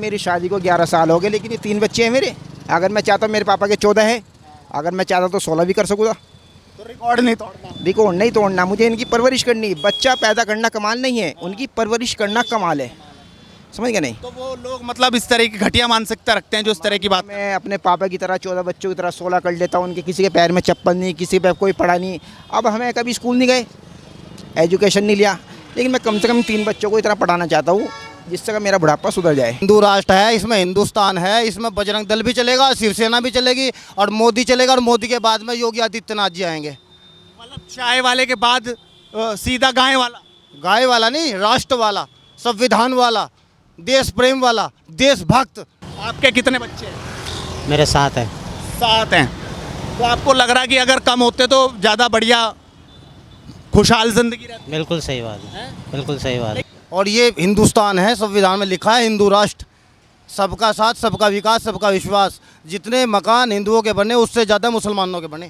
मेरी शादी को 11 साल हो गए, लेकिन ये 3 बच्चे हैं मेरे। अगर मैं चाहता मेरे पापा के 14 है, अगर मैं चाहता तो 16 भी कर सकूँगा। तो रिकॉर्ड नहीं तोड़ना। रिकॉर्ड नहीं तोड़ना, मुझे इनकी परवरिश करनी। बच्चा पैदा करना कमाल नहीं है, उनकी परवरिश करना कमाल है। समझ गए नहीं? तो वो लोग मतलब इस तरह की घटिया मानसिकता रखते हैं जो इस तरह की बात। मैं अपने पापा की तरह 14 बच्चों की तरह 16 कर लेता हूँ। उनके किसी के पैर में चप्पल नहीं, किसी पे कोई पढ़ा नहीं। अब हमें कभी स्कूल नहीं गए, एजुकेशन नहीं लिया, लेकिन मैं कम से कम 3 बच्चों को इतना पढ़ाना चाहता हूँ जिससे कि मेरा बुढ़ापा सुधर जाए। हिंदू राष्ट्र है, इसमें हिंदुस्तान है, इसमें बजरंग दल भी चलेगा, शिवसेना भी चलेगी और मोदी चलेगा, और मोदी के बाद में योगी आदित्यनाथ जी आएंगे। मतलब चाय वाले के बाद सीधा गाय वाला। गाय वाला नहीं, राष्ट्र वाला, संविधान वाला, देश प्रेम वाला, देशभक्त। आपके कितने बच्चे हैं? मेरे साथ है। 7 हैं। तो आपको लग रहा है कि अगर कम होते तो ज़्यादा बढ़िया खुशहाल जिंदगी रहती? बिल्कुल सही बात है, बिल्कुल सही बात है। और ये हिंदुस्तान है, संविधान में लिखा है हिंदू राष्ट्र, सबका साथ, सबका विकास, सबका विश्वास। जितने मकान हिंदुओं के बने उससे ज़्यादा मुसलमानों के बने।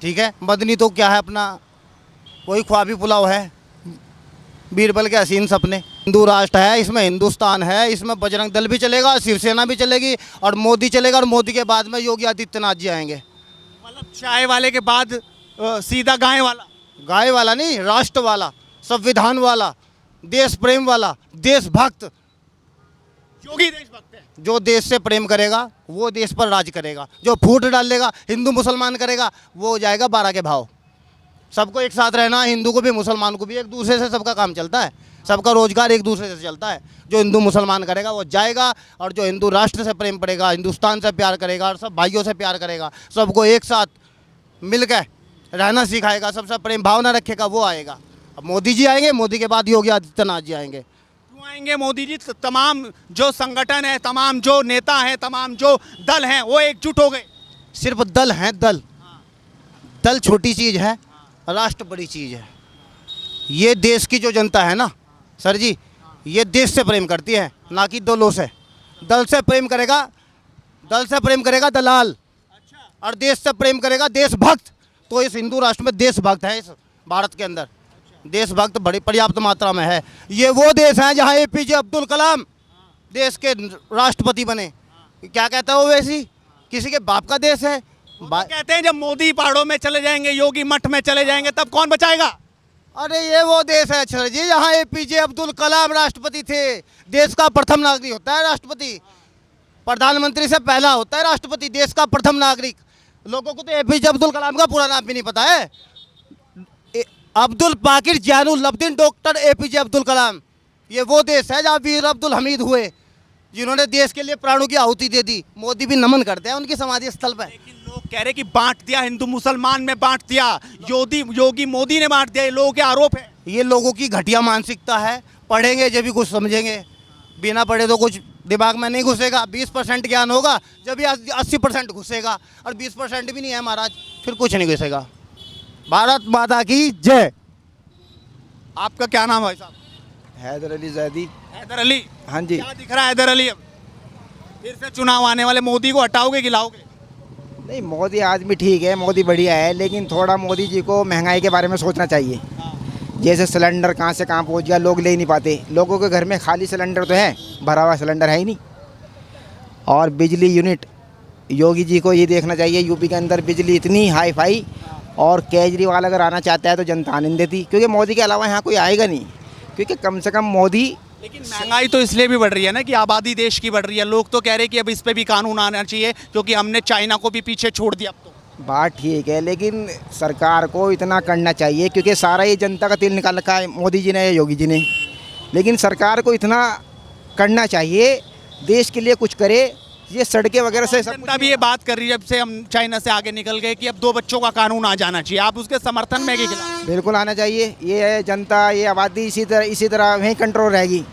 ठीक है, मदनी तो क्या है अपना, कोई ख्वाबी पुलाव है, बीरबल के हसीन सपने। हिंदू राष्ट्र है, इसमें हिंदुस्तान है, इसमें बजरंग दल भी चलेगा, शिवसेना भी चलेगी और मोदी चलेगा, और मोदी के बाद में योगी आदित्यनाथ जी आएंगे। मतलब चाय वाले के बाद सीधा गाय वाला। गाय वाला नहीं, राष्ट्र वाला, संविधान वाला, देश प्रेम वाला, देशभक्त। योगी देशभक्त है। जो देश से प्रेम करेगा वो देश पर राज करेगा। जो फूट डाल देगा, हिंदू मुसलमान करेगा, वो हो जाएगा 12 के भाव। सबको एक साथ रहना, हिंदू को भी मुसलमान को भी, एक दूसरे से सबका काम चलता है, सबका रोजगार एक दूसरे से चलता है। जो हिंदू मुसलमान करेगा वो जाएगा, और जो हिंदू राष्ट्र से प्रेम पड़ेगा, हिंदुस्तान से प्यार करेगा और सब भाइयों से प्यार करेगा, सबको एक साथ मिलकर रहना सिखाएगा, सबसे प्रेम भावना रखेगा, वो आएगा। अब मोदी जी आएंगे, मोदी के बाद योगी आदित्यनाथ जी आएंगे। क्यों आएंगे मोदी जी? तमाम जो संगठन है, तमाम जो नेता हैं, तमाम जो दल हैं, वो एकजुट हो गए। सिर्फ दल हैं, दल। दल छोटी चीज़ है, राष्ट्र बड़ी चीज़ है। ये देश की जो जनता है ना सर जी, ये देश से प्रेम करती है, ना कि दलों से। दल से प्रेम करेगा, दल से प्रेम करेगा दलाल, और देश से प्रेम करेगा देशभक्त। तो इस हिंदू राष्ट्र में देशभक्त है, इस भारत के अंदर देशभक्त बड़ी पर्याप्त मात्रा में है। ये वो देश है जहाँ एपीजे अब्दुल कलाम देश के राष्ट्रपति बने। क्या कहता है वो, वैसी किसी के बाप का देश है। कहते हैं जब मोदी पहाड़ों में चले जाएंगे, योगी मठ में चले जाएंगे, तब कौन बचाएगा? अरे ये वो देश है सर जी जहाँ एपीजे अब्दुल कलाम राष्ट्रपति थे। देश का प्रथम नागरिक होता है राष्ट्रपति, प्रधानमंत्री से पहला होता है राष्ट्रपति, देश का प्रथम नागरिक। लोगों को तो एपीजे अब्दुल कलाम का पूरा नाम भी नहीं पता है। Abdul Pakir Zainul Abdeen doctor APJ Abdul Kalam. ये वो देश है जहाँ वीर अब्दुल हमीद हुए, जिन्होंने देश के लिए प्राणों की आहुति दे दी। मोदी भी नमन करते हैं उनकी समाधि स्थल पर। लेकिन लोग कह रहे कि बांट दिया, हिंदू मुसलमान में बांट दिया, योगी मोदी ने बांट दिया, ये लोगों के आरोप है। ये लोगों की घटिया मानसिकता है। पढ़ेंगे जब भी कुछ समझेंगे, बिना पढ़े तो कुछ दिमाग में नहीं घुसेगा। 20% ज्ञान होगा जब भी 80% घुसेगा, और 20% भी नहीं है महाराज, फिर कुछ नहीं घुसेगा। भारत माता की जय। आपका क्या नाम है भाई साहब? हैदर अली ज़ैदी। हैदर अली। हाँ जी। क्या दिख रहा है हैदर अली? अब फिर से चुनाव आने वाले, मोदी को हटाओगे कि लाओगे? नहीं, मोदी आदमी ठीक है, मोदी बढ़िया है, लेकिन थोड़ा मोदी जी को महंगाई के बारे में सोचना चाहिए। जैसे सिलेंडर कहाँ से कहाँ पहुँच गया, लोग ले ही नहीं पाते। लोगों के घर में खाली सिलेंडर तो है, भरा हुआ सिलेंडर है ही नहीं। और बिजली यूनिट, योगी जी को ये देखना चाहिए, यूपी के अंदर बिजली इतनी हाई फाई, और केजरीवाल अगर आना चाहता है तो जनता आने नहीं देती, क्योंकि मोदी के अलावा यहाँ कोई आएगा नहीं। क्योंकि कम से कम मोदी। लेकिन महंगाई तो इसलिए भी बढ़ रही है ना कि आबादी देश की बढ़ रही है। लोग तो कह रहे हैं कि अब इस पे भी कानून आना चाहिए, क्योंकि हमने चाइना को भी पीछे छोड़ दिया। अब तो बात ठीक है, लेकिन सरकार को इतना करना चाहिए, क्योंकि सारा ये जनता का तिल निकाल रखा है मोदी जी ने या योगी जी ने। लेकिन सरकार को इतना करना चाहिए, देश के लिए कुछ करे। ये सड़कें वगैरह से सब जनता भी ये बात कर रही है, जब से हम चाइना से आगे निकल गए, कि अब 2 बच्चों का कानून आ जाना चाहिए। आप उसके समर्थन में के खिलाफ? बिल्कुल आना चाहिए। ये है जनता, ये आबादी इसी तरह वहीं कंट्रोल रहेगी।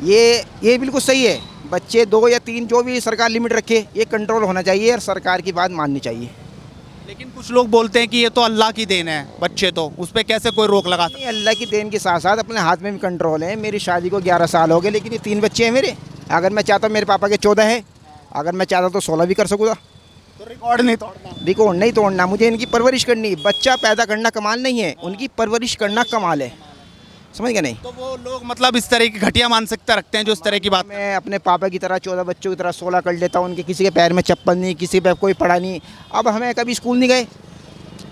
ये बिल्कुल सही है। बच्चे 2 या 3 जो भी सरकार लिमिट रखे, ये कंट्रोल होना चाहिए और सरकार की बात माननी चाहिए। लेकिन कुछ लोग बोलते हैं कि ये तो अल्लाह की देन है बच्चे, तो उस पर कैसे कोई रोक लगा सकता? नहीं, अल्लाह की देन के साथ साथ अपने हाथ में भी कंट्रोल है। मेरी शादी को 11 साल हो गए, लेकिन ये 3 बच्चे हैं मेरे। अगर मैं चाहता मेरे पापा के 14 है, अगर मैं चाहता तो 16 भी कर सकूँगा। तो रिकॉर्ड नहीं तोड़ना। रिकॉर्ड नहीं तोड़ना, मुझे इनकी परवरिश करनी। बच्चा पैदा करना कमाल नहीं है, उनकी परवरिश करना कमाल है। समझ गए नहीं। तो वो लोग मतलब इस तरह की घटिया मानसिकता रखते हैं जो इस तरह की बात। मैं अपने पापा की तरह 14 बच्चों की तरह 16 कर लेता हूँ, उनके किसी के पैर में चप्पल नहीं, किसी पे कोई पढ़ा नहीं। अब हमें कभी स्कूल नहीं गए,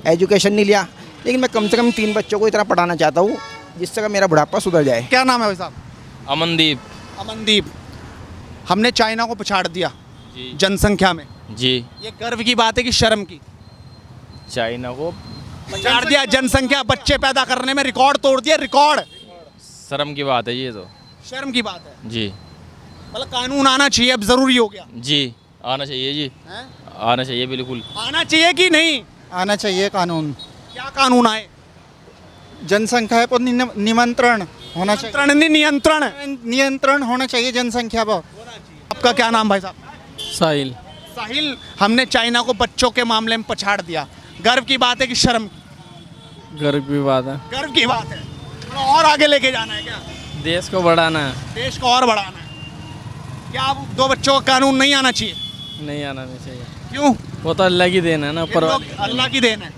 एजुकेशन नहीं लिया, लेकिन मैं कम से कम 3 बच्चों को इतना पढ़ाना चाहता हूँ जिससे कि मेरा बुढ़ापा सुधर जाए। क्या नाम है भाई साहब? अमनदीप। अमनदीप। हमने चाइना को पछाड़ दिया जी जनसंख्या में, जी। ये गर्व की बात है कि शर्म की? चाइना को पछाड़ दिया जनसंख्या, बच्चे पैदा करने में रिकॉर्ड तोड़ दिया, रिकॉर्ड। शर्म की बात है ये तो। शर्म की बात है। जी मतलब कानून आना चाहिए, अब जरूरी हो गया। जी आना चाहिए जी, हैं? आना चाहिए बिल्कुल। आना चाहिए कि नहीं? आना चाहिए कानून। क्या कानून आए? जनसंख्या पर निमंत्रण होना चाहिए, नियंत्रण नहीं, नियंत्रण। नियंत्रण होना चाहिए जनसंख्या पर। आपका क्या नाम भाई साहब? साहिल। साहिल। हमने चाइना को बच्चों के मामले में पछाड़ दिया, गर्व की बात है कि शर्म? गर्व की बात है, गर्व की बात है। थोड़ा और आगे लेके जाना है क्या? देश को बढ़ाना है, देश को और बढ़ाना है। क्या अब 2 बच्चों का कानून नहीं आना चाहिए? नहीं आना नहीं चाहिए। क्यों? वो तो अल्लाह की देन है ना, ये पर लोग अल्लाह की देन है।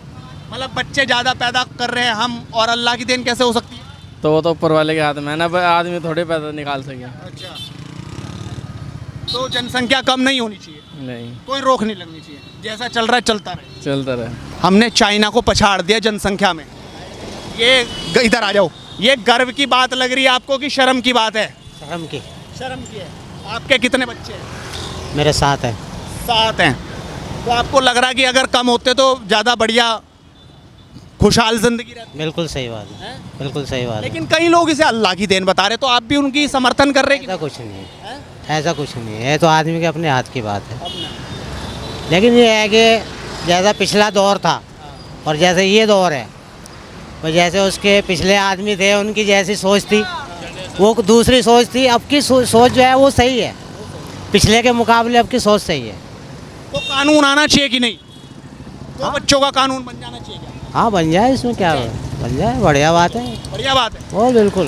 मतलब बच्चे ज़्यादा पैदा कर रहे हैं हम, और अल्लाह की देन कैसे हो सकती है? तो वो तो ऊपर वाले के हाथ में है ना, आदमी थोड़े पैदा निकाल सके। अच्छा, तो जनसंख्या कम नहीं होनी चाहिए, नहीं, कोई रोक नहीं लगनी चाहिए, जैसा चल रहा है चलता रहे। चलता रहे। हमने चाइना को पछाड़ दिया जनसंख्या में, ये इधर आ जाओ। ये गर्व की बात लग रही है आपको कि शर्म की बात है? शर्म की। शर्म की है। आपके कितने बच्चे हैं? मेरे साथ है। 7 हैं। तो आपको लग रहा है कि अगर कम होते तो ज़्यादा बढ़िया खुशहाल जिंदगी रहती? बिल्कुल सही बात है, बिल्कुल सही बात है। लेकिन कई लोग इसे अल्लाह की देन बता रहे, तो आप भी उनकी समर्थन कर रहे हैं ऐसा कुछ नहीं है, ऐसा कुछ नहीं है, ये तो आदमी के अपने हाथ की बात है। लेकिन ये है कि जैसा पिछला दौर था और जैसे ये दौर है, तो जैसे उसके पिछले आदमी थे उनकी जैसी सोच थी वो दूसरी सोच थी, अब की सोच जो है वो सही है, पिछले के मुकाबले अब की सोच सही है। तो कानून आना चाहिए कि नहीं? तो बच्चों का कानून बन जाना चाहिए क्या? हाँ बन जाए, इसमें क्या है, बन जाए, बढ़िया बात है, बढ़िया बात है। वो बिल्कुल।